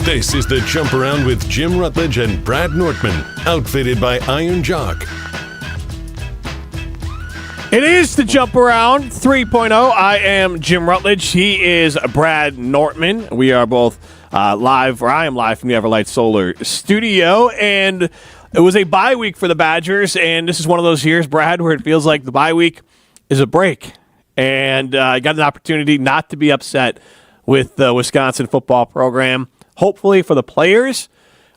This is the Jump Around with Jim Rutledge and Brad Nortman, outfitted by Iron Jock. It is the Jump Around 3.0. I am Jim Rutledge. He is Brad Nortman. We are both live, or I am live from the Everlight Solar studio, and it was a bye week for the Badgers, and this is one of those years, Brad, where it feels like the bye week is a break, and I got an opportunity not to be upset with the Wisconsin football program. Hopefully for the players,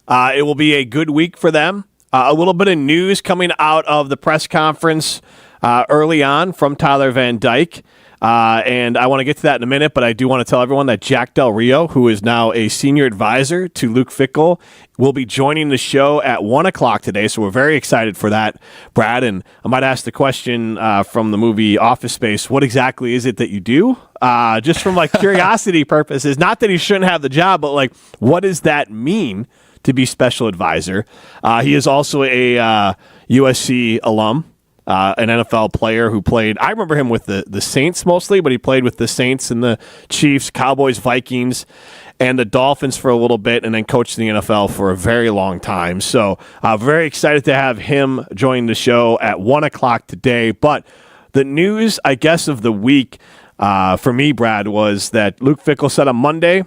it will be a good week for them. A little bit of news coming out of the press conference early on from Tyler Van Dyke, and I want to get to that in a minute, but I do want to tell everyone that Jack Del Rio, who is now a senior advisor to Luke Fickell, will be joining the show at 1 o'clock today, so we're very excited for that, Brad, and I might ask the question from the movie Office Space, what exactly is it that you do? Just from like curiosity purposes, not that he shouldn't have the job, but like, what does that mean to be special advisor? He is also a USC alum, an NFL player who played, I remember him with the Saints mostly, but he played with the Saints and the Chiefs, Cowboys, Vikings, and the Dolphins for a little bit, and then coached in the NFL for a very long time. So very excited to have him join the show at 1 o'clock today. But the news, I guess, of the week for me, Brad, was that Luke Fickell said on Monday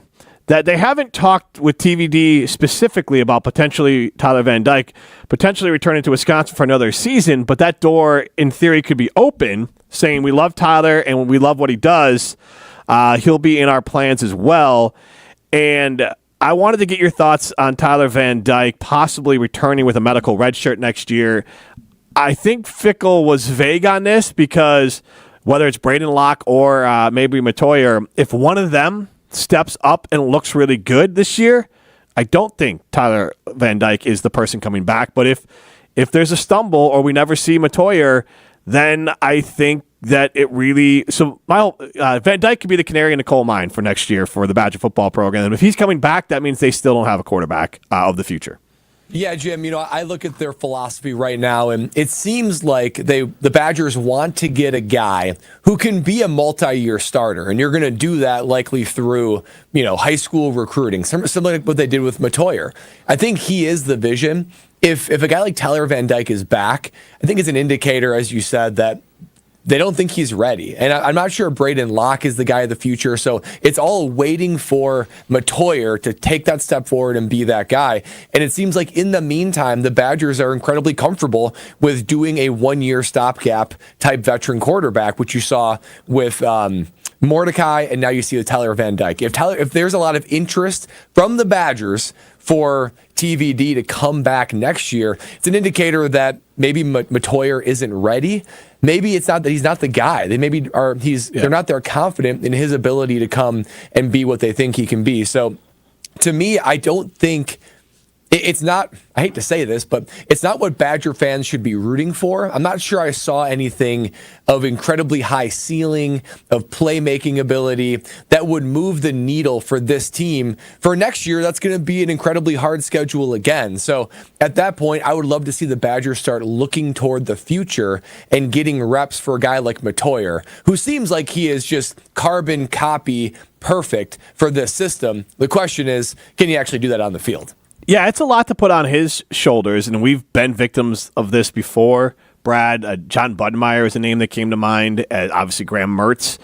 that they haven't talked with TVD specifically about potentially Tyler Van Dyke potentially returning to Wisconsin for another season, but that door, in theory, could be open, saying we love Tyler and we love what he does. He'll be in our plans as well. And I wanted to get your thoughts on Tyler Van Dyke possibly returning with a medical red shirt next year. I think Fickell was vague on this because whether it's Braden Locke or maybe Matoyer, if one of them steps up and looks really good this year, I don't think Tyler Van Dyke is the person coming back. But if there's a stumble or we never see Matoyer, then I think that it really Van Dyke could be the canary in the coal mine for next year for the Badger football program. And if he's coming back, that means they still don't have a quarterback of the future. Yeah, Jim, I look at their philosophy right now, and it seems like the Badgers want to get a guy who can be a multi-year starter, and you're going to do that likely through, high school recruiting, similar like what they did with Matoyer. I think he is the vision. If a guy like Tyler Van Dyke is back, I think it's an indicator, as you said, that they don't think he's ready. And I'm not sure Braden Locke is the guy of the future. So it's all waiting for Matoyer to take that step forward and be that guy. And it seems like in the meantime, the Badgers are incredibly comfortable with doing a one-year stopgap type veteran quarterback, which you saw with Mordecai, and now you see with Tyler Van Dyke. If there's a lot of interest from the Badgers for TVD to come back next year, it's an indicator that maybe Matoyer isn't ready. Maybe it's not that he's not the guy. They're not that confident in his ability to come and be what they think he can be. So to me, I don't think it's not, I hate to say this, but it's not what Badger fans should be rooting for. I'm not sure I saw anything of incredibly high ceiling, of playmaking ability that would move the needle for this team. For next year, that's going to be an incredibly hard schedule again. So at that point, I would love to see the Badgers start looking toward the future and getting reps for a guy like Matoyer, who seems like he is just carbon copy perfect for this system. The question is, can he actually do that on the field? Yeah, it's a lot to put on his shoulders, and we've been victims of this before. Brad, John Budmeyer is a name that came to mind. Obviously, Graham Mertz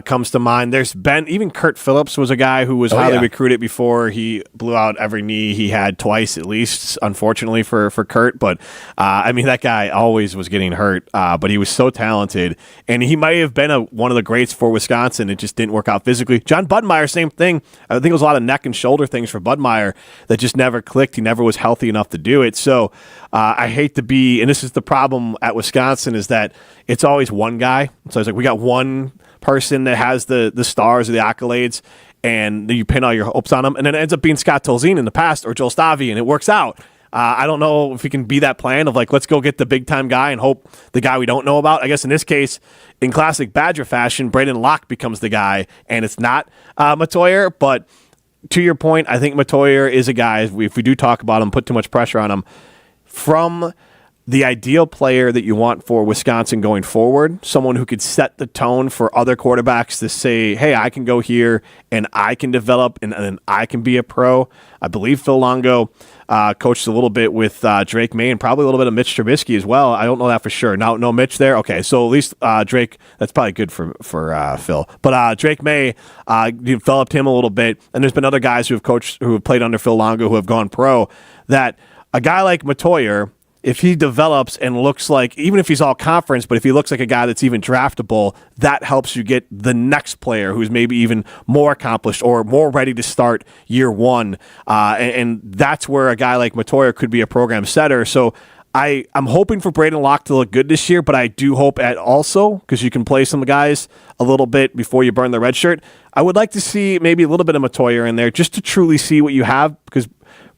comes to mind. There's been, even Kurt Phillips was a guy who was highly recruited before he blew out every knee he had twice at least, unfortunately for Kurt. But, that guy always was getting hurt, but he was so talented. And he might have been one of the greats for Wisconsin. It just didn't work out physically. John Budmeyer, same thing. I think it was a lot of neck and shoulder things for Budmeyer that just never clicked. He never was healthy enough to do it. So I hate to be, and this is the problem at Wisconsin, is that it's always one guy. So it's like we got one person that has the stars or the accolades, and you pin all your hopes on them, and then it ends up being Scott Tolzien in the past or Joel Stavi, and it works out. I don't know if he can be that plan of like, let's go get the big-time guy and hope the guy we don't know about. I guess in this case, in classic Badger fashion, Braden Locke becomes the guy, and it's not Matoyer. But to your point, I think Matoyer is a guy, if we do talk about him, put too much pressure on him, from the ideal player that you want for Wisconsin going forward, someone who could set the tone for other quarterbacks to say, hey, I can go here and I can develop and I can be a pro. I believe Phil Longo coached a little bit with Drake May and probably a little bit of Mitch Trubisky as well. I don't know that for sure. No Mitch there? Okay, so at least Drake, that's probably good for Phil. But Drake May developed him a little bit, and there's been other guys who have played under Phil Longo who have gone pro, that a guy like Matoyer, if he develops and looks like, even if he's all conference, but if he looks like a guy that's even draftable, that helps you get the next player who's maybe even more accomplished or more ready to start year one. And that's where a guy like Matoyer could be a program setter. So I'm hoping for Braden Locke to look good this year, but I do hope also, because you can play some guys a little bit before you burn the red shirt, I would like to see maybe a little bit of Matoyer in there just to truly see what you have. Because,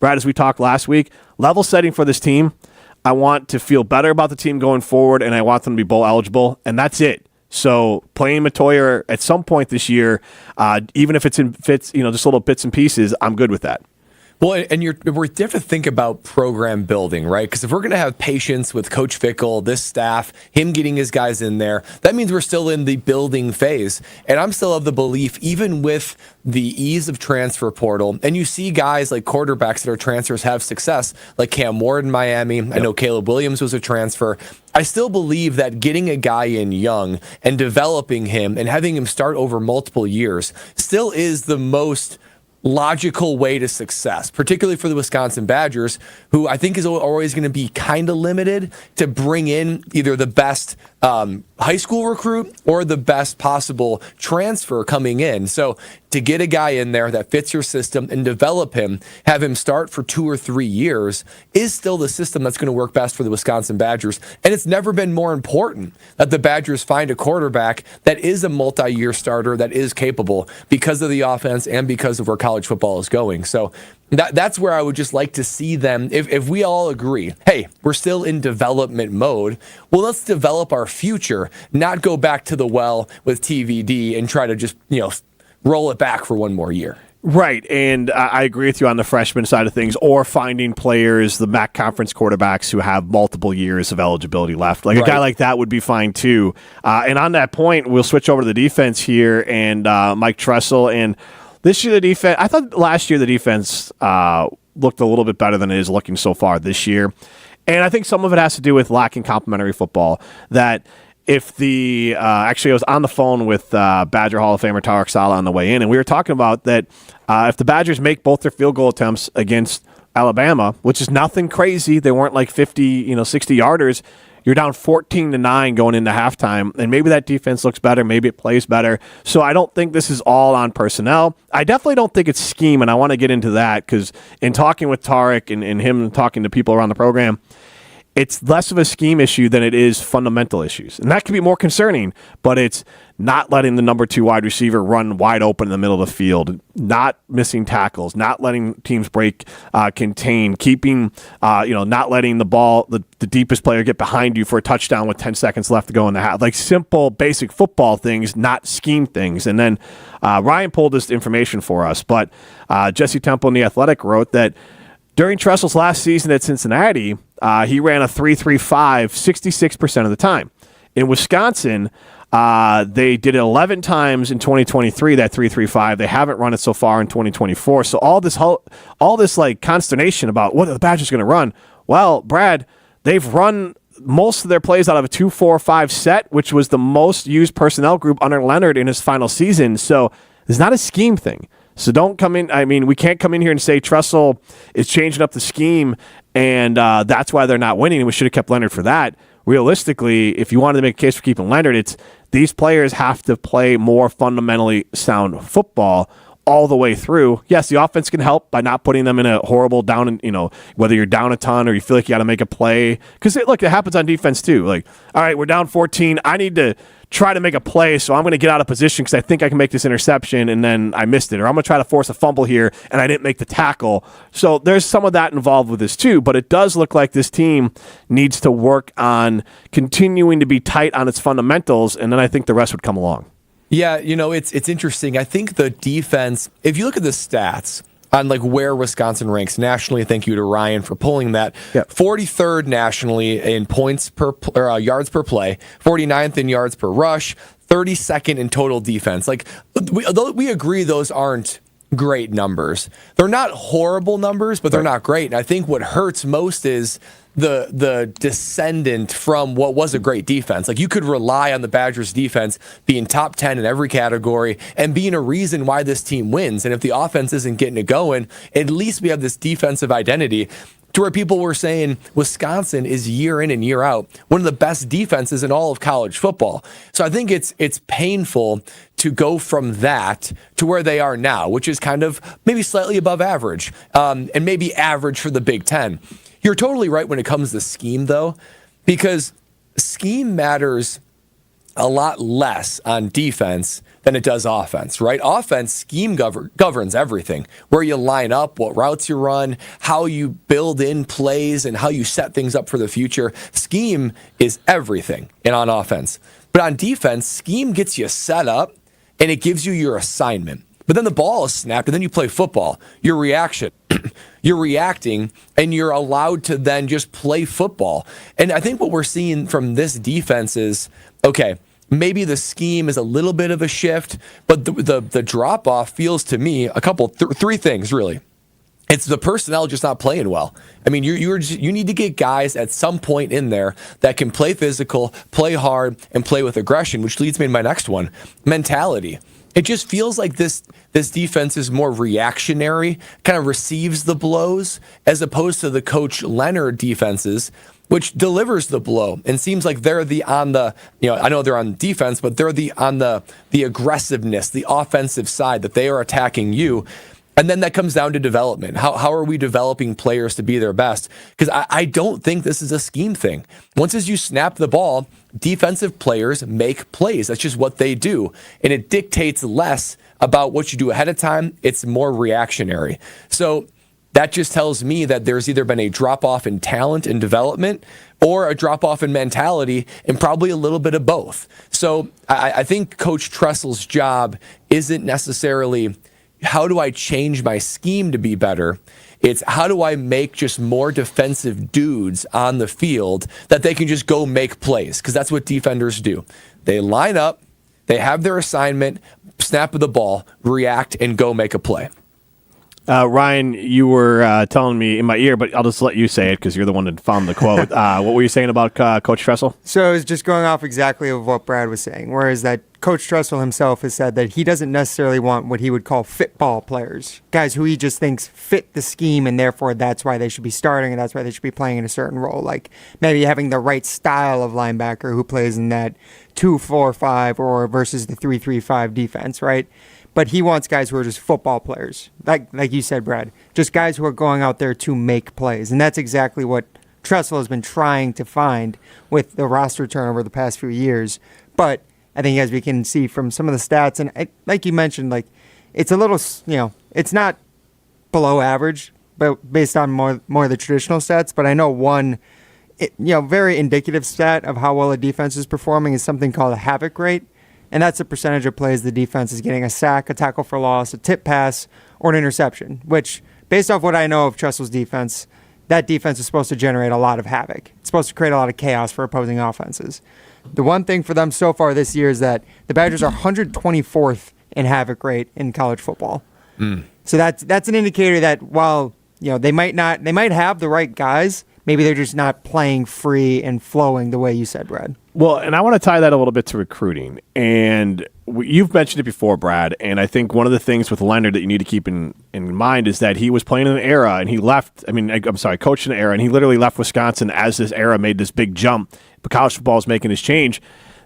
Brad, as we talked last week, level setting for this team, I want to feel better about the team going forward, and I want them to be bowl eligible, and that's it. So playing Matoyer at some point this year, even if it's in fits, just little bits and pieces, I'm good with that. Well, and we have to think about program building, right? Because if we're going to have patience with Coach Fickell, this staff, him getting his guys in there, that means we're still in the building phase. And I'm still of the belief, even with the ease of transfer portal, and you see guys like quarterbacks that are transfers have success, like Cam Ward in Miami. Yep. I know Caleb Williams was a transfer. I still believe that getting a guy in young and developing him and having him start over multiple years still is the most logical way to success, particularly for the Wisconsin Badgers, who I think is always going to be kind of limited to bring in either the best high school recruit or the best possible transfer coming in. So to get a guy in there that fits your system and develop him, have him start for 2 or 3 years, is still the system that's going to work best for the Wisconsin Badgers. And it's never been more important that the Badgers find a quarterback that is a multi-year starter, that is capable, because of the offense and because of where college football is going. So that's where I would just like to see them. If we all agree, hey, we're still in development mode, well, let's develop our future, not go back to the well with TVD and try to just, roll it back for one more year. Right, and I agree with you on the freshman side of things, or finding players, the MAC conference quarterbacks who have multiple years of eligibility left. Like a guy like that would be fine too. And on that point, we'll switch over to the defense here, and Mike Tressel. And this year the defense, I thought last year the defense looked a little bit better than it is looking so far this year. And I think some of it has to do with lacking complementary football. That if actually I was on the phone with Badger Hall of Famer Tarek Saleh on the way in, and we were talking about that if the Badgers make both their field goal attempts against Alabama, which is nothing crazy, they weren't like 50, 60 yarders, you're down 14-9 going into halftime, and maybe that defense looks better, maybe it plays better. So I don't think this is all on personnel. I definitely don't think it's scheme, and I want to get into that because in talking with Tarek and him talking to people around the program, it's less of a scheme issue than it is fundamental issues. And that can be more concerning, but it's not letting the number 2 wide receiver run wide open in the middle of the field, not missing tackles, not letting teams break, contain, keeping, not letting the ball, the deepest player get behind you for a touchdown with 10 seconds left to go in the half. Like simple, basic football things, not scheme things. And then Ryan pulled this information for us, but Jesse Temple in The Athletic wrote that during Tressel's last season at Cincinnati, he ran a 3.35 66% of the time. In Wisconsin, they did it 11 times in 2023, that 3.35. They haven't run it so far in 2024. So all this like consternation about what are the Badgers going to run? Well, Brad, they've run most of their plays out of a 2-4-5 set, which was the most used personnel group under Leonard in his final season. So it's not a scheme thing. So don't come in. I mean, we can't come in here and say Tressel is changing up the scheme and that's why they're not winning. And we should have kept Leonard for that. Realistically, if you wanted to make a case for keeping Leonard, it's these players have to play more fundamentally sound football all the way through. Yes, the offense can help by not putting them in a horrible down, and whether you're down a ton or you feel like you got to make a play. Because look, it happens on defense too. Like, all right, we're down 14. I need to try to make a play, so I'm going to get out of position because I think I can make this interception, and then I missed it. Or I'm going to try to force a fumble here, and I didn't make the tackle. So there's some of that involved with this too, but it does look like this team needs to work on continuing to be tight on its fundamentals, and then I think the rest would come along. Yeah, it's interesting. I think the defense, if you look at the stats, on like where Wisconsin ranks nationally. Thank you to Ryan for pulling that. Yep. 43rd nationally in points per yards per play, 49th in yards per rush, 32nd in total defense. Like we agree those aren't great numbers. They're not horrible numbers, but they're not great. And I think what hurts most is the descendant from what was a great defense. Like you could rely on the Badgers defense being top 10 in every category and being a reason why this team wins. And if the offense isn't getting it going, at least we have this defensive identity to where people were saying Wisconsin is year in and year out one of the best defenses in all of college football. So I think it's painful to go from that to where they are now, which is kind of maybe slightly above average, and maybe average for the Big Ten. You're totally right when it comes to scheme, though, because scheme matters a lot less on defense than it does offense, right? Offense, scheme governs everything. Where you line up, what routes you run, how you build in plays, and how you set things up for the future. Scheme is everything on offense. But on defense, scheme gets you set up, and it gives you your assignment. But then the ball is snapped, and then you play football. Your reaction. You're reacting, and you're allowed to then just play football. And I think what we're seeing from this defense is, okay, maybe the scheme is a little bit of a shift, but the drop-off feels to me three things, really. It's the personnel just not playing well. I mean, you need to get guys at some point in there that can play physical, play hard, and play with aggression, which leads me to my next one, mentality. It just feels like this defense is more reactionary, kind of receives the blows, as opposed to the Coach Leonard defenses, which delivers the blow and seems like they're I know they're on defense, but they're on the aggressiveness, the offensive side, that they are attacking you. And then that comes down to development. How are we developing players to be their best? Because I don't think this is a scheme thing. Once as you snap the ball, defensive players make plays. That's just what they do. And it dictates less about what you do ahead of time. It's more reactionary. So that just tells me that there's either been a drop-off in talent and development or a drop-off in mentality, and probably a little bit of both. So I think Coach Tressel's job isn't necessarily how do I change my scheme to be better? It's how do I make just more defensive dudes on the field that they can just go make plays? Because that's what defenders do. They line up, they have their assignment, snap of the ball, react, and go make a play. Ryan, you were telling me in my ear, but I'll just let you say it because you're the one that found the quote. What were you saying about Coach Tressel? So I was just going off exactly of what Brad was saying, whereas that Coach Tressel himself has said that he doesn't necessarily want what he would call fit ball players, guys who he just thinks fit the scheme, and therefore that's why they should be starting and that's why they should be playing in a certain role, like maybe having the right style of linebacker who plays in that 2-4-5 or versus the 3-3-5 defense, right? But he wants guys who are just football players, like you said, Brad, just guys who are going out there to make plays. And that's exactly what Tressel has been trying to find with the roster turnover the past few years. But I think as we can see from some of the stats, and like you mentioned, like it's a little, it's not below average, but based on more of the traditional stats. But I know one, very indicative stat of how well a defense is performing is something called a havoc rate. And that's the percentage of plays the defense is getting a sack, a tackle for loss, a tip pass, or an interception, which, based off what I know of Tressel's defense, that defense is supposed to generate a lot of havoc. It's supposed to create a lot of chaos for opposing offenses. The one thing for them so far this year is that the Badgers are 124th in havoc rate in college football. So that's an indicator that while they might have the right guys, maybe they're just not playing free and flowing the way you said, Brad. Well, and I want to tie that a little bit to recruiting. And you've mentioned it before, Brad, and I think one of the things with Leonard that you need to keep in mind is that he was playing in an era and he left, coached in an era, and he literally left Wisconsin as this era made this big jump. But college football is making this change.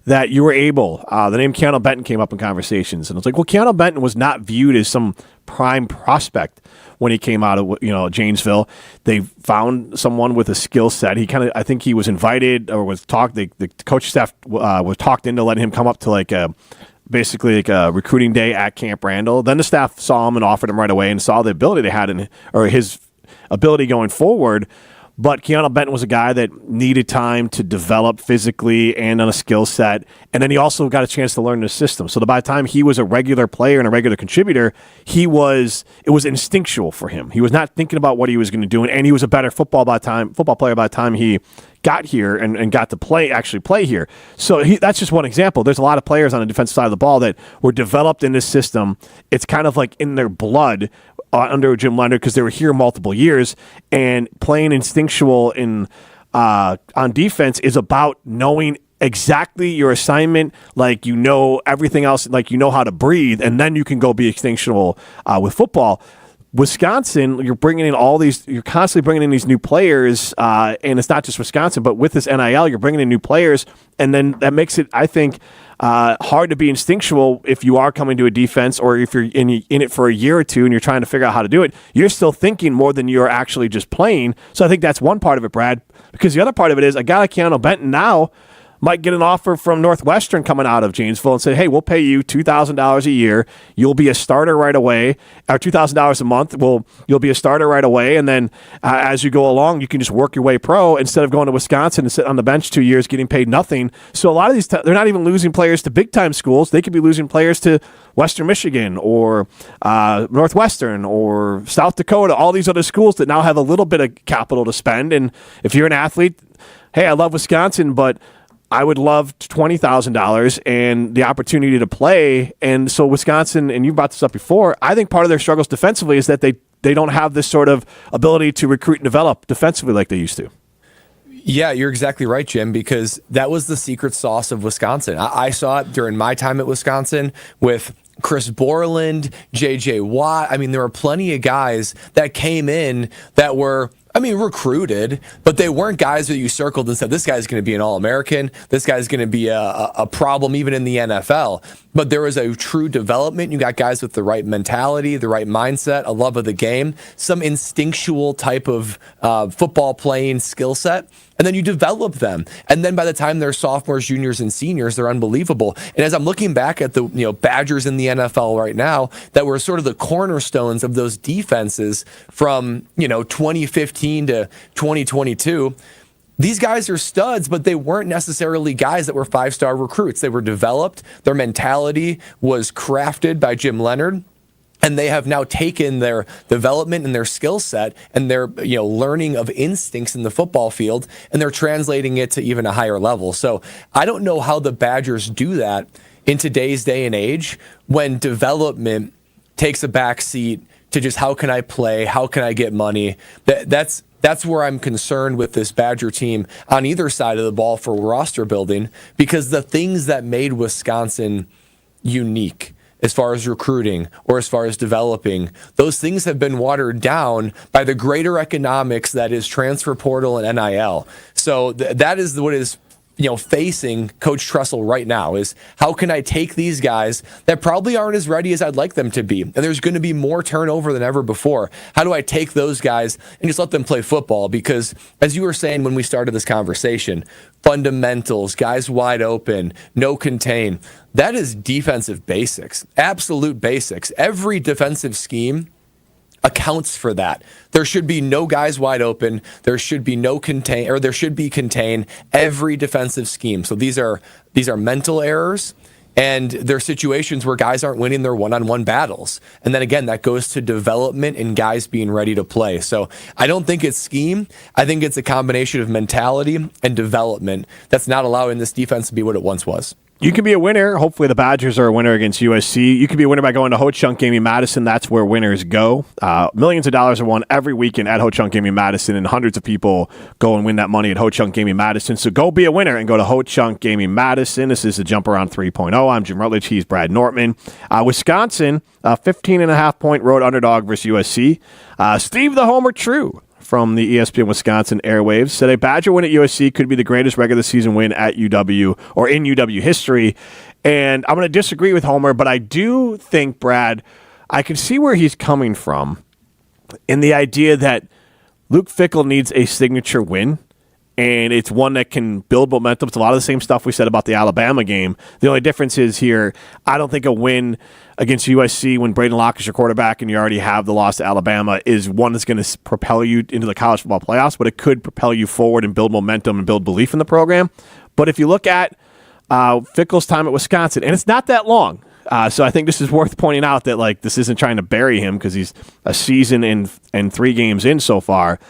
That you were able, the name Keanu Benton came up in conversations. And it's like, well, Keanu Benton was not viewed as some prime prospect when he came out of, Janesville. They found someone with a skill set. I think he was invited or was talked, the coach staff was talked into letting him come up to basically a recruiting day at Camp Randall. Then the staff saw him and offered him right away and saw the ability they had or his ability going forward. But Keanu Benton was a guy that needed time to develop physically and on a skill set. And then he also got a chance to learn the system. So by the time he was a regular player and a regular contributor, it was instinctual for him. He was not thinking about what he was going to do. And he was a better football player by the time he got here and got to actually play here. So that's just one example. There's a lot of players on the defensive side of the ball that were developed in this system. It's kind of like in their blood under Jim Leonhard because they were here multiple years, and playing instinctual on defense is about knowing exactly your assignment, like you know everything else, like you know how to breathe, and then you can go be instinctual with football. Wisconsin, you're constantly bringing in these new players, and it's not just Wisconsin, but with this NIL, you're bringing in new players, and then that makes it, I think, hard to be instinctual if you are coming to a defense, or if you're in it for a year or two and you're trying to figure out how to do it. You're still thinking more than you're actually just playing. So I think that's one part of it, Brad, because the other part of it is a guy like Keanu Benton now might get an offer from Northwestern coming out of Janesville and say, hey, we'll pay you $2,000 a year. You'll be a starter right away. Or $2,000 a month. You'll be a starter right away. And then as you go along, you can just work your way pro instead of going to Wisconsin and sit on the bench 2 years getting paid nothing. So a lot of these, they're not even losing players to big-time schools. They could be losing players to Western Michigan or Northwestern or South Dakota, all these other schools that now have a little bit of capital to spend. And if you're an athlete, hey, I love Wisconsin, but I would love $20,000 and the opportunity to play. And so Wisconsin, and you brought this up before, I think part of their struggles defensively is that they don't have this sort of ability to recruit and develop defensively like they used to. Yeah, you're exactly right, Jim, because that was the secret sauce of Wisconsin. I saw it during my time at Wisconsin with Chris Borland, J.J. Watt. I mean, there were plenty of guys that came in that were, recruited, but they weren't guys that you circled and said, this guy's going to be an All-American. This guy's going to be a problem even in the NFL. But there was a true development. You got guys with the right mentality, the right mindset, a love of the game, some instinctual type of football playing skill set. And then you develop them. And then by the time they're sophomores, juniors, and seniors, they're unbelievable. And as I'm looking back at the Badgers in the NFL right now, that were sort of the cornerstones of those defenses from 2015 to 2022, these guys are studs, but they weren't necessarily guys that were five-star recruits. They were developed. Their mentality was crafted by Jim Leonhard. And they have now taken their development and their skill set and their learning of instincts in the football field, and they're translating it to even a higher level. So I don't know how the Badgers do that in today's day and age when development takes a back seat to just how can I play, how can I get money. That's where I'm concerned with this Badger team on either side of the ball for roster building, because the things that made Wisconsin unique as far as recruiting or as far as developing, those things have been watered down by the greater economics that is transfer portal and NIL. So that is what is facing Coach Tressel right now, is how can I take these guys that probably aren't as ready as I'd like them to be, and there's going to be more turnover than ever before. How do I take those guys and just let them play football? Because as you were saying when we started this conversation, fundamentals, guys wide open, no contain, that is defensive basics, absolute basics. Every defensive scheme accounts for that. There should be no guys wide open. There should be no contain, or there should be contain every defensive scheme. So these are mental errors, and they're situations where guys aren't winning their one-on-one battles. And then again, that goes to development and guys being ready to play. So I don't think it's scheme. I think it's a combination of mentality and development that's not allowing this defense to be what it once was. You can be a winner. Hopefully the Badgers are a winner against USC. You can be a winner by going to Ho-Chunk Gaming Madison. That's where winners go. Millions of dollars are won every weekend at Ho-Chunk Gaming Madison, and hundreds of people go and win that money at Ho-Chunk Gaming Madison. So go be a winner and go to Ho-Chunk Gaming Madison. This is the Jump Around 3.0. I'm Jim Rutledge. He's Brad Nortman. Wisconsin, 15.5-point road underdog versus USC. Steve the Homer True from the ESPN Wisconsin airwaves said a Badger win at USC could be the greatest regular season win at UW or in UW history. And I'm going to disagree with Homer, but I do think, Brad, I can see where he's coming from in the idea that Luke Fickell needs a signature win, and it's one that can build momentum. It's a lot of the same stuff we said about the Alabama game. The only difference is here, I don't think a win against USC when Braden Locke is your quarterback and you already have the loss to Alabama is one that's going to propel you into the college football playoffs, but it could propel you forward and build momentum and build belief in the program. But if you look at Fickell's time at Wisconsin, and it's not that long, so I think this is worth pointing out that like this isn't trying to bury him because he's a season and 3 games in so far.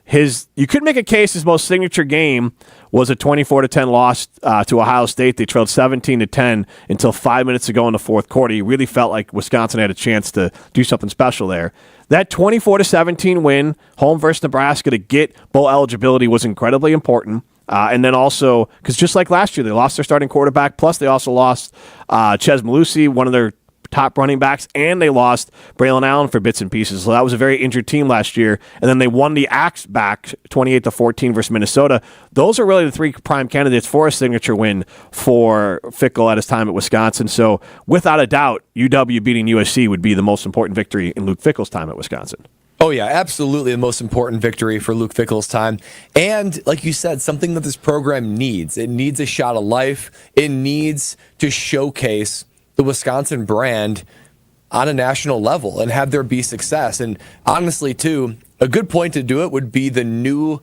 You could make a case his most signature game was a 24-10 loss to Ohio State. They trailed 17-10 until 5 minutes to go in the fourth quarter. He really felt like Wisconsin had a chance to do something special there. That 24-17 win, home versus Nebraska to get bowl eligibility was incredibly important. And then also, because just like last year, they lost their starting quarterback, plus they also lost Ches Malusi, one of their top running backs, and they lost Braylon Allen for bits and pieces. So that was a very injured team last year. And then they won the Axe back 28-14 versus Minnesota. Those are really the 3 prime candidates for a signature win for Fickell at his time at Wisconsin. So without a doubt, UW beating USC would be the most important victory in Luke Fickell's time at Wisconsin. Oh, yeah, absolutely the most important victory for Luke Fickell's time. And like you said, something that this program needs. It needs a shot of life. It needs to showcase the Wisconsin brand on a national level and have there be success. And honestly, too, a good point to do it would be the new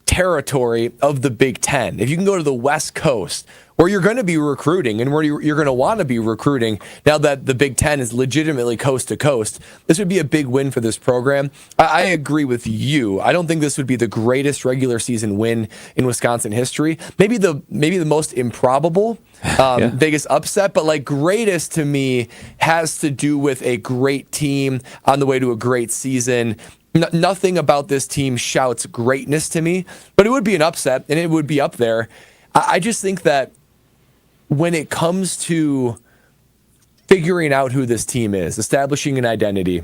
territory of the Big Ten. If you can go to the West Coast, where you're going to be recruiting and where you're going to want to be recruiting now that the Big Ten is legitimately coast to coast, this would be a big win for this program. I agree with you. I don't think this would be the greatest regular season win in Wisconsin history. Maybe the most improbable, biggest upset, but like greatest to me has to do with a great team on the way to a great season. Nothing about this team shouts greatness to me, but it would be an upset and it would be up there. I just think that when it comes to figuring out who this team is, establishing an identity,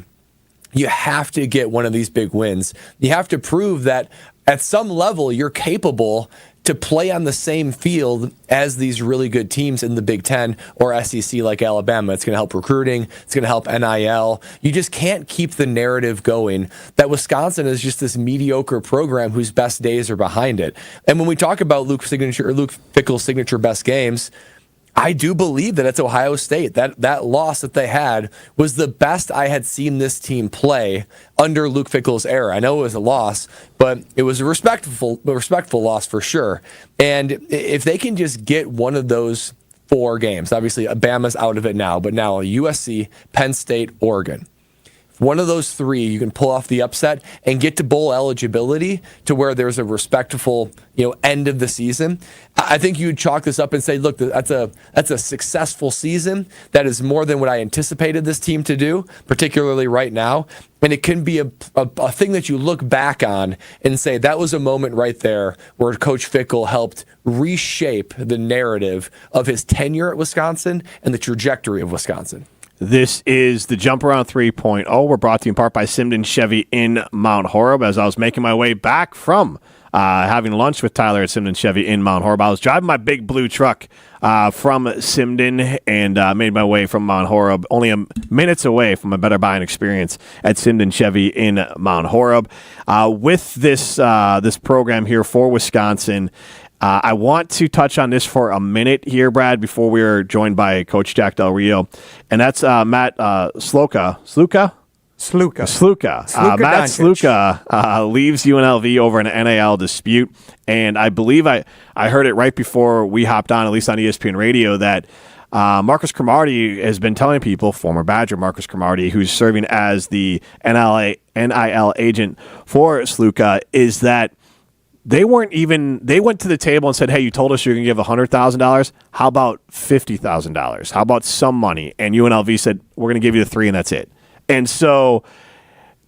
you have to get one of these big wins. You have to prove that at some level you're capable to play on the same field as these really good teams in the Big Ten or SEC like Alabama. It's going to help recruiting. It's going to help NIL. You just can't keep the narrative going that Wisconsin is just this mediocre program whose best days are behind it. And when we talk about Luke Fickell's signature best games, I do believe that it's Ohio State. That loss that they had was the best I had seen this team play under Luke Fickell's era. I know it was a loss, but it was a respectful loss for sure. And if they can just get one of those 4 games, obviously Bama's out of it now, but now USC, Penn State, Oregon. One of those 3, you can pull off the upset and get to bowl eligibility to where there's a respectful, end of the season. I think you would chalk this up and say, look, that's a successful season. That is more than what I anticipated this team to do, particularly right now. And it can be a thing that you look back on and say that was a moment right there where Coach Fickell helped reshape the narrative of his tenure at Wisconsin and the trajectory of Wisconsin. This is the Jump Around 3.0. We're brought to you in part by Simden Chevy in Mount Horeb. As I was making my way back from having lunch with Tyler at Simden Chevy in Mount Horeb, I was driving my big blue truck from Simden and made my way from Mount Horeb, only minutes away from a better buying experience at Simden Chevy in Mount Horeb. With this program here for Wisconsin, I want to touch on this for a minute here, Brad, before we are joined by Coach Jack Del Rio, and that's Matt Sluka. Matt Sluka leaves UNLV over an NIL dispute, and I believe I heard it right before we hopped on, at least on ESPN Radio, that Marcus Cromartie has been telling people, former Badger Marcus Cromartie, who's serving as the NIL agent for Sluka, is that they went to the table and said, hey, you told us you're going to give $100,000. How about $50,000? How about some money? And UNLV said, we're going to give you the 3 and that's it. And so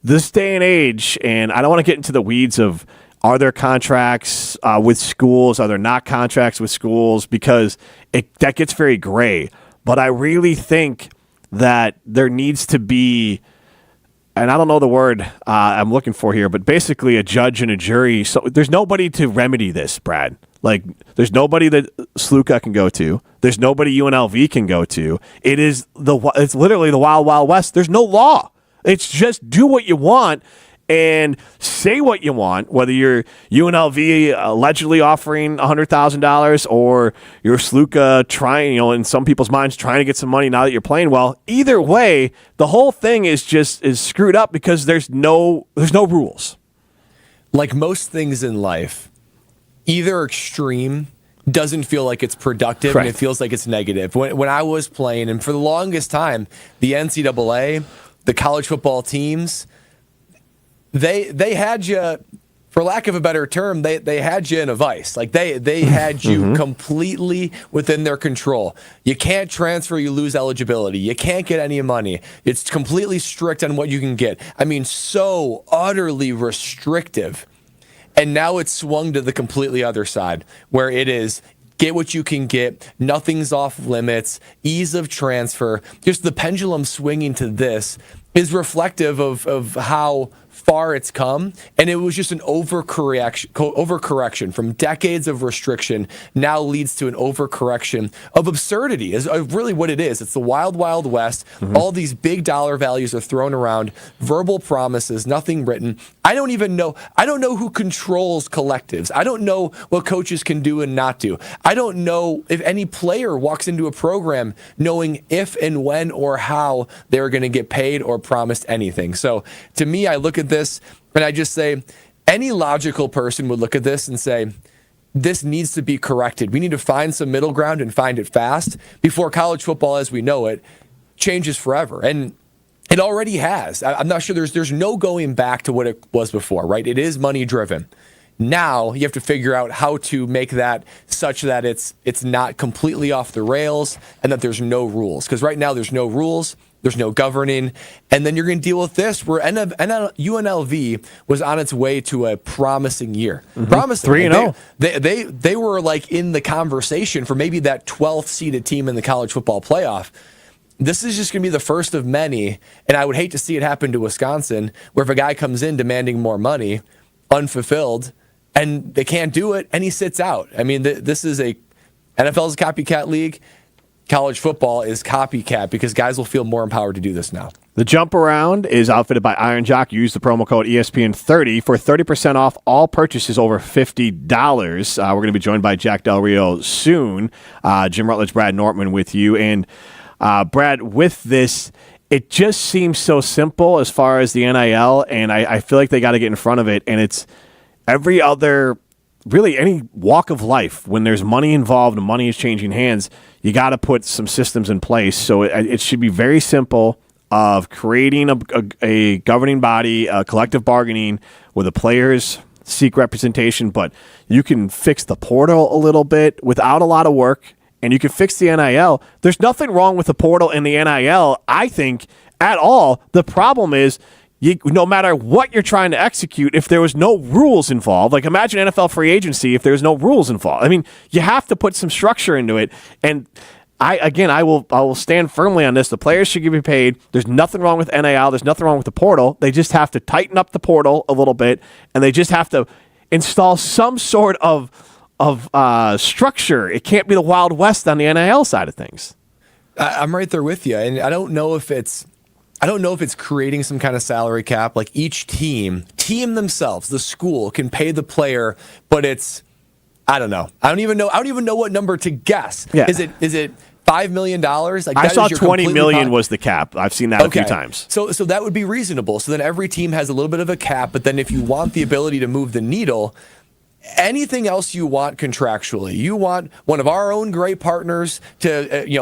this day and age, and I don't want to get into the weeds of are there contracts with schools? Are there not contracts with schools? Because that gets very gray. But I really think that there needs to be, and I don't know the word I'm looking for here, but basically a judge and a jury. So there's nobody to remedy this, Brad. Like, there's nobody that Sluka can go to. There's nobody UNLV can go to. It's literally the wild, wild west. There's no law. It's just do what you want. and say what you want, whether you're UNLV allegedly offering $100,000 or you're Sluka trying, in some people's minds, trying to get some money now that you're playing well. Either way, the whole thing is screwed up because there's no rules. Like most things in life, either extreme doesn't feel like it's productive, Correct. and it feels like it's negative. When I was playing, and for the longest time, the NCAA, the college football teams, they had you, for lack of a better term, they had you in a vice. Like they had you completely within their control. You can't transfer, you lose eligibility. You can't get any money. It's completely strict on what you can get. I mean, so utterly restrictive. And now it's swung to the completely other side, where it is get what you can get, nothing's off limits, ease of transfer. Just the pendulum swinging to this is reflective of how far it's come, and it was just an overcorrection from decades of restriction now leads to an overcorrection of absurdity is really what it is. It's the wild, wild west. All these big dollar values are thrown around, verbal promises, nothing written. I don't know who controls collectives. I don't know what coaches can do and not do. I don't know if any player walks into a program knowing if and when or how they're going to get paid or promised anything. So to me, I look at this and I just say, any logical person would look at this and say, this needs to be corrected. We need to find some middle ground and find it fast before college football as we know it changes forever. And it already has. I'm not sure there's no going back to what it was before, right? It is money driven. Now you have to figure out how to make that such that it's not completely off the rails and that there's no rules. Because right now there's no rules, there's no governing, and then you're going to deal with this where UNLV was on its way to a promising year. Promising. 3-0. They were like in the conversation for maybe that 12th seeded team in the college football playoff. This is just going to be the first of many, and I would hate to see it happen to Wisconsin, where if a guy comes in demanding more money, unfulfilled, and they can't do it, and he sits out. I mean, this is NFL is a copycat league. College football is copycat because guys will feel more empowered to do this now. The Jump Around is outfitted by Iron Jock. Use the promo code ESPN30 for 30% off all purchases over $50. We're going to be joined by Jack Del Rio soon. Jim Rutledge, Brad Nortman with you. And Brad, with this, it just seems so simple as far as the NIL, and I feel like they got to get in front of it. And it's every other, really any walk of life, when there's money involved and money is changing hands, you got to put some systems in place. So it should be very simple of creating a governing body, collective bargaining where the players seek representation, but you can fix the portal a little bit without a lot of work, and you can fix the NIL. There's nothing wrong with the portal and the NIL, I think, at all. The problem is, no matter what you're trying to execute, if there was no rules involved, like imagine NFL free agency if there's no rules involved. I mean, you have to put some structure into it. And I will stand firmly on this. The players should be paid. There's nothing wrong with NIL. There's nothing wrong with the portal. They just have to tighten up the portal a little bit, and they just have to install some sort of structure. It can't be the Wild West on the NIL side of things. I'm right there with you, and I don't know if it's creating some kind of salary cap. Like each team themselves, the school can pay the player, but I don't know. I don't even know what number to guess. Yeah. Is it $5 million? Like I saw $20 million was the cap. I've seen that a few times. So that would be reasonable. So then every team has a little bit of a cap, but then if you want the ability to move the needle, anything else you want contractually, you want one of our own great partners to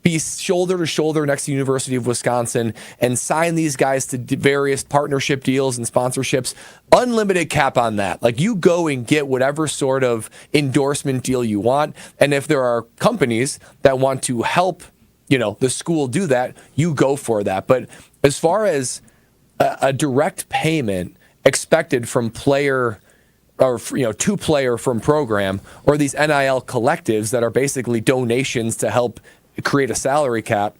be shoulder to shoulder next to the University of Wisconsin and sign these guys to various partnership deals and sponsorships. Unlimited cap on that. Like you go and get whatever sort of endorsement deal you want. And if there are companies that want to help, the school do that, you go for that. But as far as a direct payment expected from player or to player from program, or these NIL collectives that are basically donations to help create a salary cap,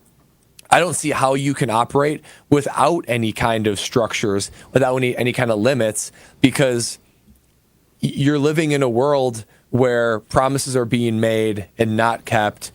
I don't see how you can operate without any kind of structures, without any kind of limits, because you're living in a world where promises are being made and not kept.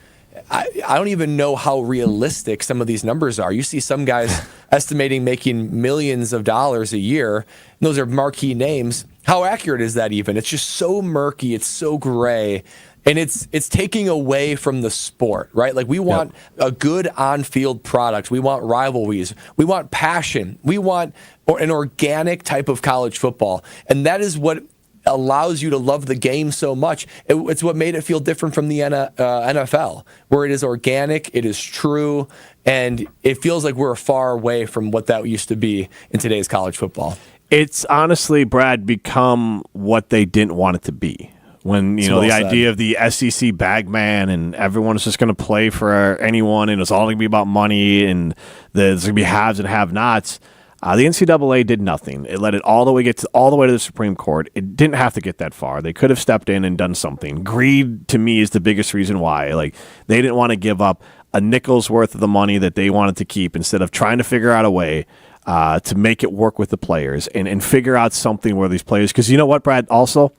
I don't even know how realistic some of these numbers are. You see some guys estimating making millions of dollars a year, and those are marquee names. How accurate is that even? It's just so murky. It's so gray. And it's taking away from the sport, right? Like we want a good on-field product. We want rivalries. We want passion. We want an organic type of college football. And that is what allows you to love the game so much. It's what made it feel different from the NFL, where it is organic, it is true, and it feels like we're far away from what that used to be in today's college football. It's honestly, Brad, become what they didn't want it to be. When, the idea of the SEC bagman and everyone's just going to play for anyone and it's all going to be about money and there's going to be haves and have-nots. The NCAA did nothing. It let it all the way to the Supreme Court. It didn't have to get that far. They could have stepped in and done something. Greed, to me, is the biggest reason why. Like, they didn't want to give up a nickel's worth of the money that they wanted to keep instead of trying to figure out a way to make it work with the players and figure out something where these players. Because you know what, Brad? Also,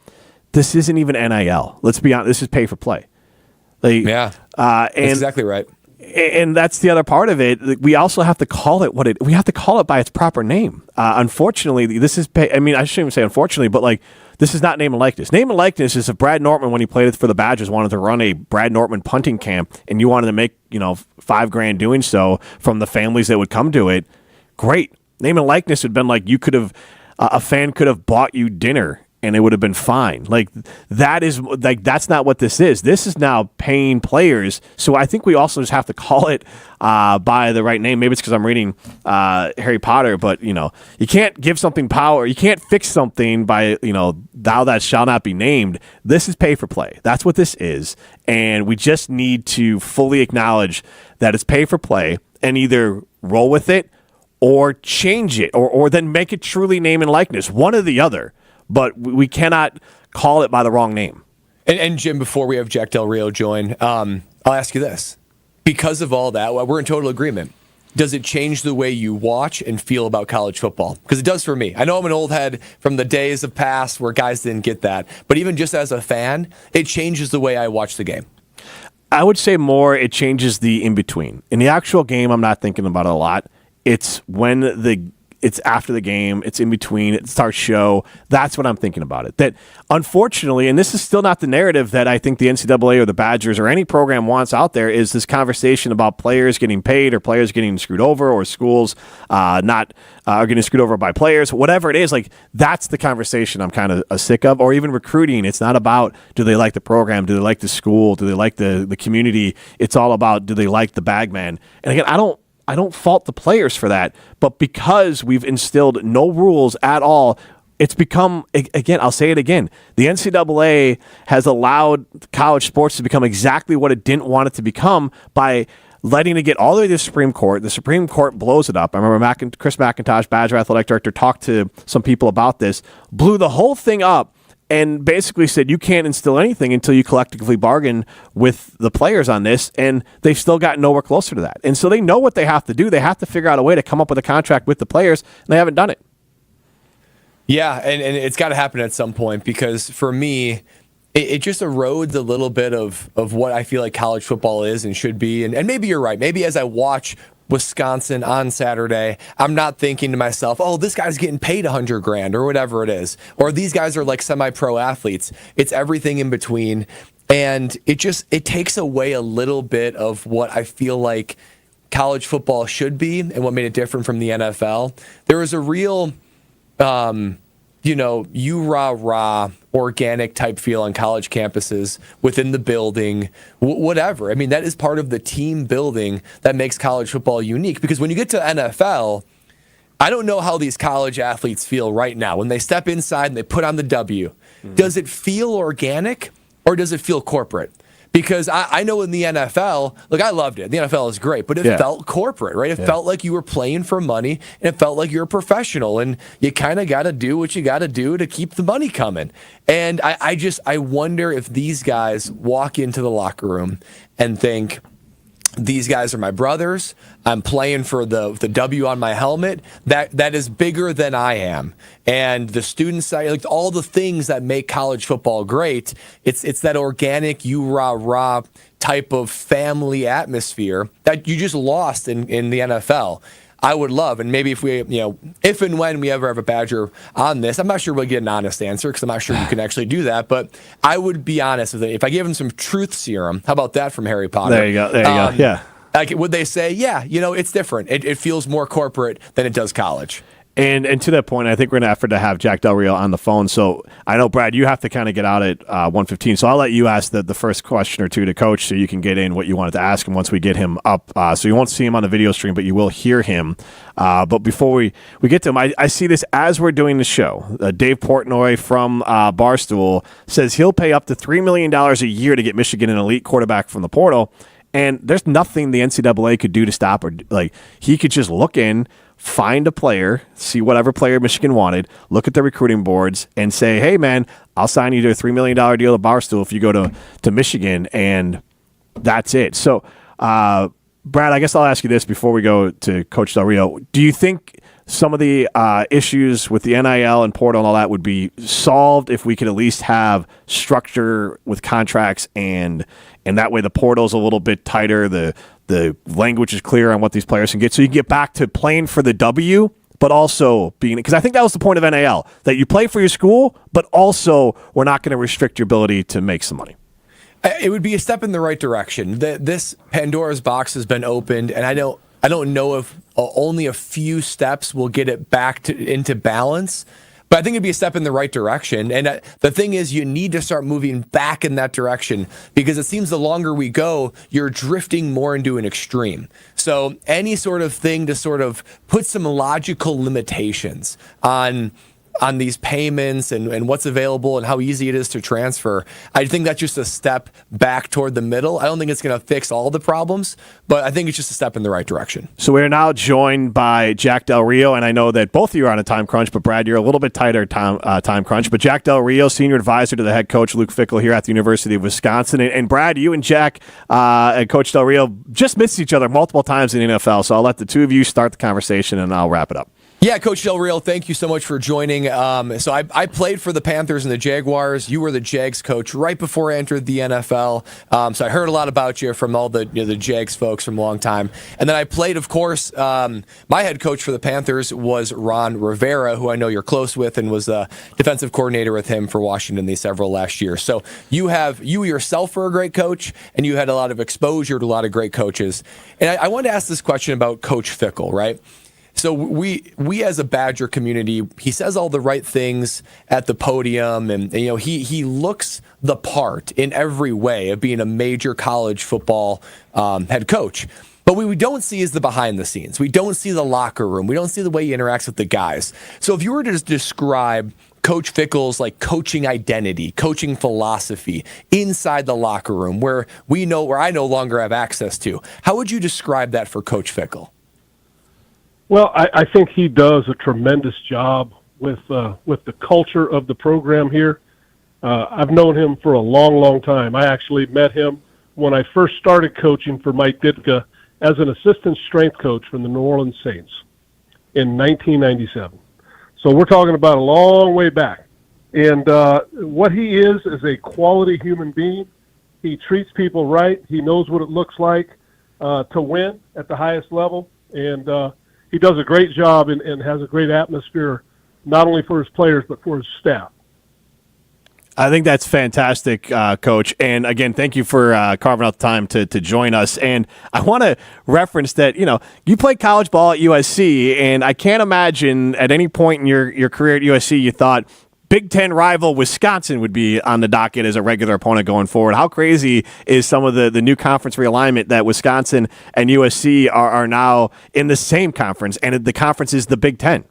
this isn't even NIL. Let's be honest. This is pay for play. That's exactly right. And that's the other part of it. We also have to call it we have to call it by its proper name. Unfortunately, this is I shouldn't even say unfortunately, but this is not name and likeness. Name and likeness is if Brad Nortman, when he played for the Badgers, wanted to run a Brad Nortman punting camp and you wanted to make, $5,000 doing so from the families that would come to it. Great. Name and likeness would have been like a fan could have bought you dinner and it would have been fine. That's not what this is. This is now paying players. So I think we also just have to call it by the right name. Maybe it's because I'm reading Harry Potter, but you can't give something power. You can't fix something by thou that shall not be named. This is pay for play. That's what this is, and we just need to fully acknowledge that it's pay for play and either roll with it or change it, or then make it truly name and likeness. One or the other. But we cannot call it by the wrong name. And Jim, before we have Jack Del Rio join, I'll ask you this. Because of all that, we're in total agreement. Does it change the way you watch and feel about college football? Because it does for me. I know I'm an old head from the days of past where guys didn't get that. But even just as a fan, it changes the way I watch the game. I would say more it changes the in-between. In the actual game, I'm not thinking about it a lot. It's it's after the game, it's in between, it's our show. That's what I'm thinking about it. That unfortunately, and this is still not the narrative that I think the NCAA or the Badgers or any program wants out there, is this conversation about players getting paid or players getting screwed over or schools not getting screwed over by players, whatever it is. That's the conversation I'm kind of sick of. Or even recruiting. It's not about do they like the program, do they like the school, do they like the community. It's all about do they like the bagman. And again, I don't fault the players for that, but because we've instilled no rules at all, it's become, again, I'll say it again, the NCAA has allowed college sports to become exactly what it didn't want it to become by letting it get all the way to the Supreme Court. The Supreme Court blows it up. I remember Chris McIntosh, Badger athletic director, talked to some people about this, blew the whole thing up, and basically said you can't instill anything until you collectively bargain with the players on this, and they've still gotten nowhere closer to that. And so they know what they have to do. They have to figure out a way to come up with a contract with the players, and they haven't done it. Yeah, and it's got to happen at some point because for me, it just erodes a little bit of what I feel like college football is and should be. And maybe you're right. Maybe as I watch Wisconsin on Saturday, I'm not thinking to myself, oh, this guy's getting paid $100,000 or whatever it is. Or these guys are like semi-pro athletes. It's everything in between. And it takes away a little bit of what I feel like college football should be and what made it different from the NFL. There was a real, you-rah-rah organic type feel on college campuses within the building, whatever. I mean, that is part of the team building that makes college football unique because when you get to NFL, I don't know how these college athletes feel right now. When they step inside and they put on the W, does it feel organic or does it feel corporate? Because I know in the NFL, look, I loved it. The NFL is great, but it felt corporate, right? It felt like you were playing for money, and it felt like you're a professional, and you kind of got to do what you got to do to keep the money coming. And I wonder if these guys walk into the locker room and think, these guys are my brothers. I'm playing for the W on my helmet. That is bigger than I am. And the student side, like all the things that make college football great, it's that organic you rah rah type of family atmosphere that you just lost in the NFL. I would love, and maybe if and when we ever have a Badger on this, I'm not sure we'll get an honest answer because I'm not sure you can actually do that, but I would be honest with it. If I gave him some truth serum, how about that from Harry Potter? There you go. Yeah. Like, would they say, yeah, it's different. It feels more corporate than it does college. And to that point, I think we're going to have Jack Del Rio on the phone. So I know, Brad, you have to kind of get out at 1:15. So I'll let you ask the first question or two to Coach so you can get in what you wanted to ask him once we get him up. So you won't see him on the video stream, but you will hear him. But before we get to him, I see this as we're doing the show. Dave Portnoy from Barstool says he'll pay up to $3 million a year to get Michigan an elite quarterback from the portal. And there's nothing the NCAA could do to stop her. Like, he could just look in, find a player, see whatever player Michigan wanted, look at the recruiting boards, and say, hey, man, I'll sign you to a $3 million deal at Barstool if you go to Michigan, and that's it. So, Brad, I guess I'll ask you this before we go to Coach Del Rio. Do you think some of the issues with the NIL and portal and all that would be solved if we could at least have structure with contracts and that way the portal's a little bit tighter, the language is clear on what these players can get, so you can get back to playing for the W, but also being – because I think that was the point of NIL, that you play for your school, but also we're not going to restrict your ability to make some money. It would be a step in the right direction. This Pandora's box has been opened, and I don't know if only a few steps will get it back into balance. But I think it'd be a step in the right direction. And the thing is, you need to start moving back in that direction because it seems the longer we go, you're drifting more into an extreme. So any sort of thing to sort of put some logical limitations on these payments and what's available and how easy it is to transfer, I think that's just a step back toward the middle. I don't think it's going to fix all the problems, but I think it's just a step in the right direction. So we're now joined by Jack Del Rio, and I know that both of you are on a time crunch, but Brad, you're a little bit tighter time crunch. But Jack Del Rio, senior advisor to the head coach, Luke Fickell, here at the University of Wisconsin. And Brad, you and Jack and Coach Del Rio just missed each other multiple times in the NFL, so I'll let the two of you start the conversation, and I'll wrap it up. Yeah, Coach Del Rio, thank you so much for joining. So I played for the Panthers and the Jaguars. You were the Jags coach right before I entered the NFL. So I heard a lot about you from all the the Jags folks from a long time. And then I played, of course, my head coach for the Panthers was Ron Rivera, who I know you're close with, and was a defensive coordinator with him for Washington these several last year. So you yourself are a great coach, and you had a lot of exposure to a lot of great coaches. And I wanted to ask this question about Coach Fickell, right? So we as a Badger community, he says all the right things at the podium, and he looks the part in every way of being a major college football head coach. But what we don't see is the behind the scenes. We don't see the locker room. We don't see the way he interacts with the guys. So if you were to just describe Coach Fickell's coaching identity, coaching philosophy inside the locker room, where I no longer have access to, how would you describe that for Coach Fickell? Well, I think he does a tremendous job with the culture of the program here. I've known him for a long, long time. I actually met him when I first started coaching for Mike Ditka as an assistant strength coach from the New Orleans Saints in 1997. So we're talking about a long way back. And what he is a quality human being. He treats people right. He knows what it looks like to win at the highest level. And he does a great job and has a great atmosphere, not only for his players, but for his staff. I think that's fantastic, Coach. And again, thank you for carving out the time to join us. And I want to reference that, you played college ball at USC, and I can't imagine at any point in your career at USC you thought Big Ten rival Wisconsin would be on the docket as a regular opponent going forward. How crazy is some of the new conference realignment that Wisconsin and USC are now in the same conference, and the conference is the Big Ten?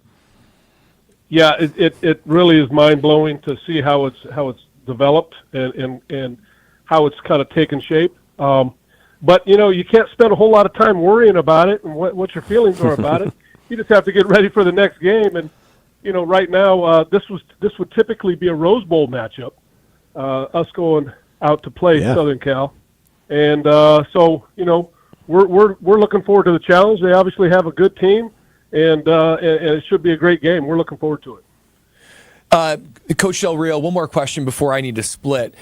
Yeah, it really is mind-blowing to see how it's developed and how it's kind of taken shape. But, you can't spend a whole lot of time worrying about it and what your feelings are about it. You just have to get ready for the next game. And, right now, this would typically be a Rose Bowl matchup, us going out to play Southern Cal. And so, we're looking forward to the challenge. They obviously have a good team, and it should be a great game. We're looking forward to it. Coach Del Rio, one more question before I need to split.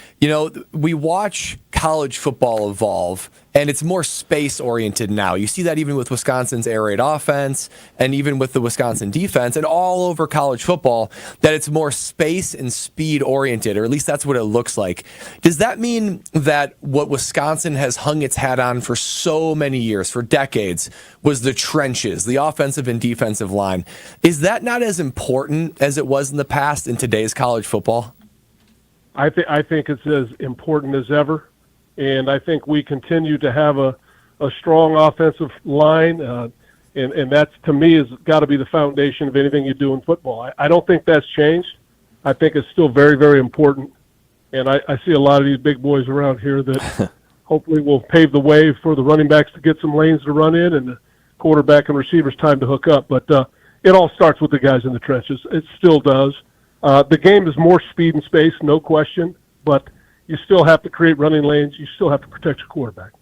We watch college football evolve, and it's more space-oriented now. You see that even with Wisconsin's air raid offense and even with the Wisconsin defense and all over college football, that it's more space and speed-oriented, or at least that's what it looks like. Does that mean that what Wisconsin has hung its hat on for so many years, for decades, was the trenches, the offensive and defensive line? Is that not as important as it was in the past in today's college football? I think it's as important as ever. And I think we continue to have a strong offensive line, and that's, to me, has got to be the foundation of anything you do in football. I don't think that's changed. I think it's still very, very important. And I see a lot of these big boys around here that hopefully will pave the way for the running backs to get some lanes to run in and the quarterback and receivers time to hook up. But it all starts with the guys in the trenches. It still does. The game is more speed and space, no question, but you still have to create running lanes. You still have to protect your quarterback.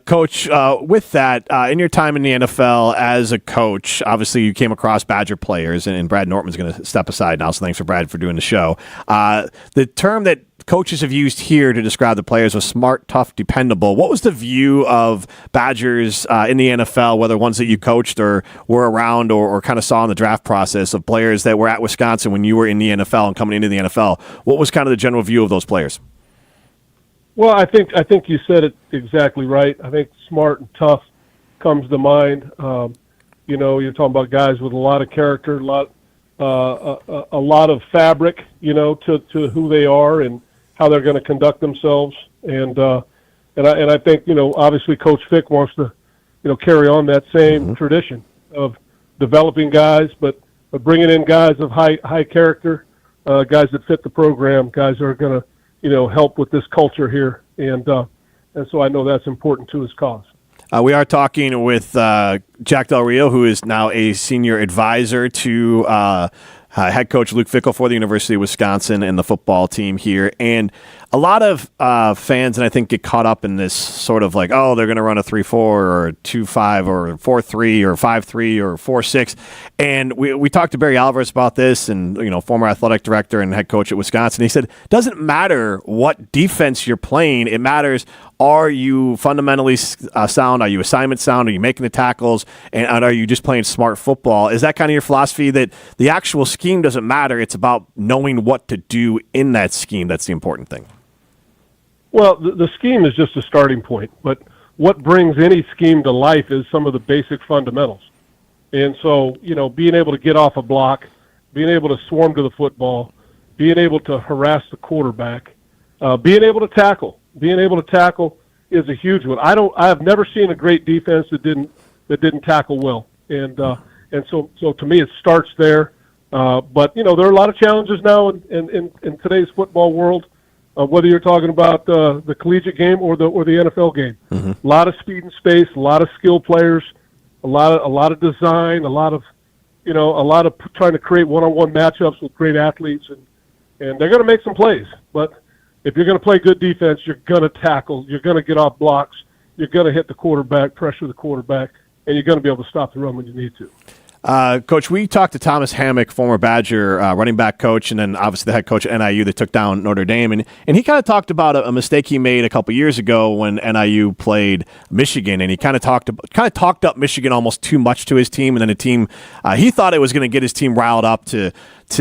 Coach, with that, in your time in the NFL as a coach, obviously you came across Badger players, and Brad Nortman's going to step aside now, so thanks for Brad for doing the show. The term that coaches have used here to describe the players was smart, tough, dependable. What was the view of Badgers in the NFL, whether ones that you coached or were around or kind of saw in the draft process of players that were at Wisconsin when you were in the NFL and coming into the NFL? What was kind of the general view of those players? Well, I think you said it exactly right. I think smart and tough comes to mind. You're talking about guys with a lot of character, a lot of fabric, to who they are and how they're going to conduct themselves. And I think, obviously Coach Fick wants to, carry on that same tradition of developing guys, but bringing in guys of high character, guys that fit the program, guys that are going to, help with this culture here. And so I know that's important to his cause. We are talking with Jack Del Rio, who is now a senior advisor to head coach Luke Fickell for the University of Wisconsin and the football team here. And a lot of fans, and I think, get caught up in this sort of like, oh, they're going to run a 3-4 or a 2-5 or 4-3 or 5-3 or 4-6. And we talked to Barry Alvarez about this, and former athletic director and head coach at Wisconsin. He said, it doesn't matter what defense you're playing. It matters, are you fundamentally sound? Are you assignment sound? Are you making the tackles? And are you just playing smart football? Is that kind of your philosophy, that the actual scheme doesn't matter? It's about knowing what to do in that scheme. That's the important thing. Well, the scheme is just a starting point, but what brings any scheme to life is some of the basic fundamentals. And so, being able to get off a block, being able to swarm to the football, being able to harass the quarterback, being able to tackle. Being able to tackle is a huge one. I have never seen a great defense that didn't tackle well. And so to me, it starts there. But there are a lot of challenges now in today's football world. Whether you're talking about the collegiate game or the NFL game, a lot of speed and space, a lot of skill players, a lot of design, a lot of trying to create one-on-one matchups with great athletes, and they're going to make some plays. But if you're going to play good defense, you're going to tackle, you're going to get off blocks, you're going to hit the quarterback, pressure the quarterback, and you're going to be able to stop the run when you need to. Coach, we talked to Thomas Hammock, former Badger running back coach, and then obviously the head coach at NIU that took down Notre Dame. And he kind of talked about a mistake he made a couple years ago when NIU played Michigan, and he kind of talked up Michigan almost too much to his team, and then the team, he thought it was going to get his team riled up to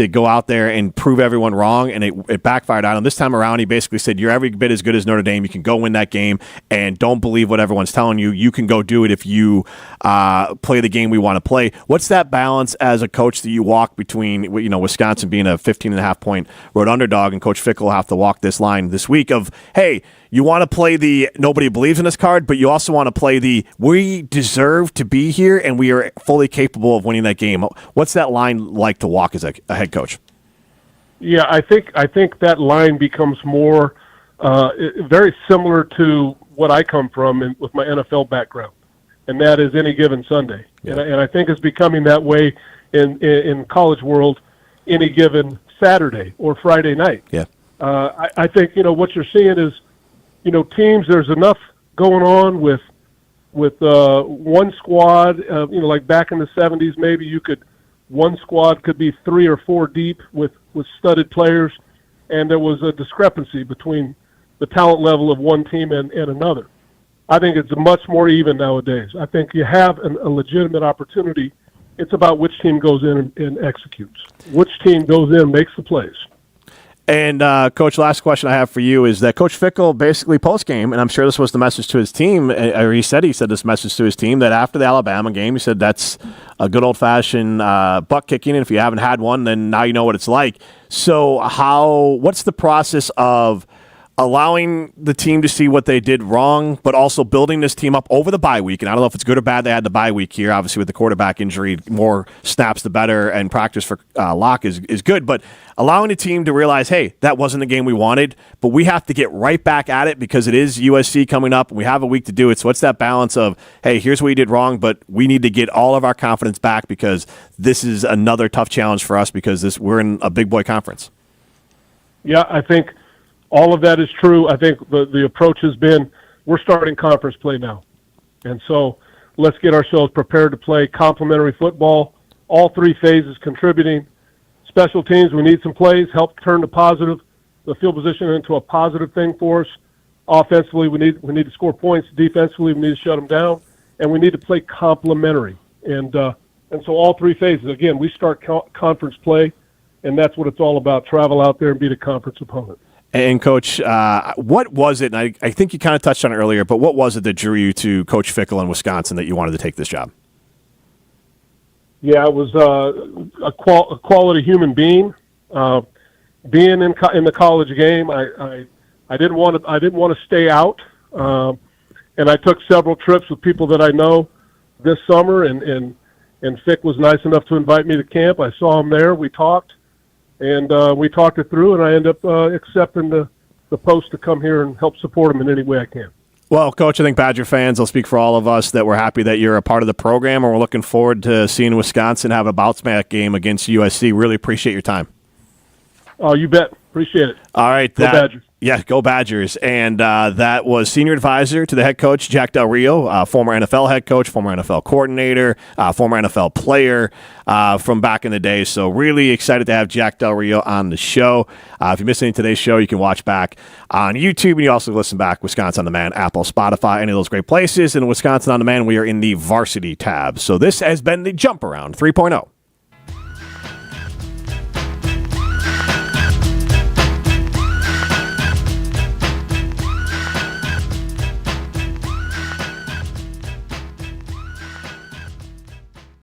go out there and prove everyone wrong, and it backfired on him. This time around, he basically said, you're every bit as good as Notre Dame. You can go win that game, and don't believe what everyone's telling you. You can go do it if you play the game we want to play. What's that balance as a coach that you walk between, Wisconsin being a 15.5-point road underdog, and Coach Fickell will have to walk this line this week of, hey, you want to play the nobody believes in us card, but you also want to play the we deserve to be here and we are fully capable of winning that game. What's that line like to walk as a head coach? Yeah, I think that line becomes more very similar to what I come from with my NFL background, and that is any given Sunday. Yeah. And I think it's becoming that way in college world, any given Saturday or Friday night. Yeah. I think what you're seeing is, teams, there's enough going on with with one squad, like back in the 70s, maybe one squad could be 3 or 4 deep with studded players, and there was a discrepancy between the talent level of one team and another. I think it's much more even nowadays. I think you have a legitimate opportunity. It's about which team goes in and executes. Which team goes in and makes the plays. And, Coach, last question I have for you is that Coach Fickell basically post-game, and I'm sure this was the message to his team, or he said this message to his team, that after the Alabama game, he said that's a good old-fashioned butt kicking, and if you haven't had one, then now you know what it's like. So what's the process of allowing the team to see what they did wrong, but also building this team up over the bye week? And I don't know if it's good or bad they had the bye week here. Obviously, with the quarterback injury, more snaps the better, and practice for Locke is good. But allowing the team to realize, hey, that wasn't the game we wanted, but we have to get right back at it because it is USC coming up, and we have a week to do it. So what's that balance of, hey, here's what you did wrong, but we need to get all of our confidence back because this is another tough challenge for us because we're in a big boy conference? Yeah, I think all of that is true. I think the approach has been, we're starting conference play now. And so let's get ourselves prepared to play complementary football, all 3 phases contributing. Special teams, we need some plays, help turn the field position into a positive thing for us. Offensively, we need to score points. Defensively, we need to shut them down. And we need to play complementary. And so all 3 phases. Again, we start conference play, and that's what it's all about. Travel out there and beat a conference opponent. And, Coach, what was it, and I think you kind of touched on it earlier, but what was it that drew you to Coach Fickell in Wisconsin that you wanted to take this job? Yeah, it was a quality human being. Being in the college game, I didn't want to stay out, and I took several trips with people that I know this summer, and Fick was nice enough to invite me to camp. I saw him there. We talked. And we talked it through, and I ended up accepting the post to come here and help support him in any way I can. Well, Coach, I think Badger fans will speak for all of us that we're happy that you're a part of the program, and we're looking forward to seeing Wisconsin have a bounce back game against USC. Really appreciate your time. Oh, you bet. Appreciate it. All right. Go Badgers. Yeah, go Badgers. And that was senior advisor to the head coach, Jack Del Rio, former NFL head coach, former NFL coordinator, former NFL player from back in the day. So really excited to have Jack Del Rio on the show. If you missed any of today's show, you can watch back on YouTube, and you also listen back, Wisconsin On Demand, Apple, Spotify, any of those great places. And Wisconsin On Demand, we are in the varsity tab. So this has been the Jump Around 3.0.